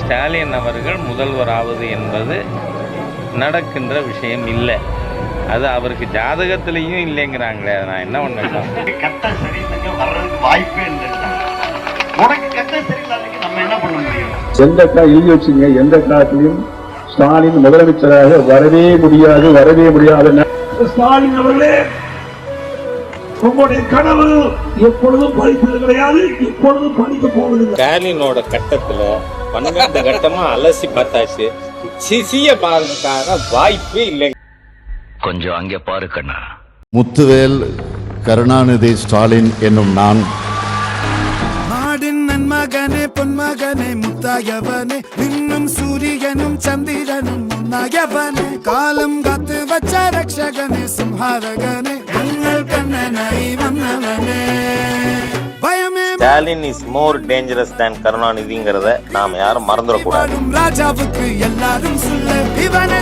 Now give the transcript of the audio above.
ஸ்டாலின் அவர்கள் முதல்வராவது என்பது நடக்கின்ற விஷயம் இல்லை. அது அவருக்கு ஜாதகத்திலையும் இல்லைங்கிறாங்களே. நான் என்ன பண்ணலாம்? கட்டம் சரியில்லைங்க, வர்றதுக்கு வாய்ப்பே இல்லை. உனக்கு கட்டம் சரியில்லாதீங்க, நம்ம என்ன பண்ண முடியும்? எந்த எழுதி வச்சுங்க, எந்த காலத்திலும் ஸ்டாலின் முதலமைச்சராக வரவே முடியாது. ஸ்டாலின் அவர்களே, உங்களுடைய கனவு எப்பொழுதும் பழிப்பது கிடையாது, இப்பொழுதும் பழிக்க போவதில்லை. ஸ்டாலினோட கட்டத்துல 12 கட்டமா அலசி பார்த்தாச்சு. சிசிய பாருக்கான வாய்ப்பே இல்லை. கொஞ்சம் அங்கே பாரு கண்ணா. முத்துவேல் கருணாநிதி ஸ்டாலின் என்னும் நான் நாடின் நன்மகனே பொன்மகனே முத்தாயவனே, இன்னும் சூரியனும் சந்திரனும் முன்னாயவனே, காலம் காத்து வச்ச ரக்ஷகனே சிம்ஹாரகனே, எங்கள் கண்ணனை வந்தவனே. Stalin is more dangerous than கருணாநிதிங்கிறத நாம யாரும் மறந்துடக்கூடாது. ராஜாவுக்கு எல்லாரும் சொல்ல இவனை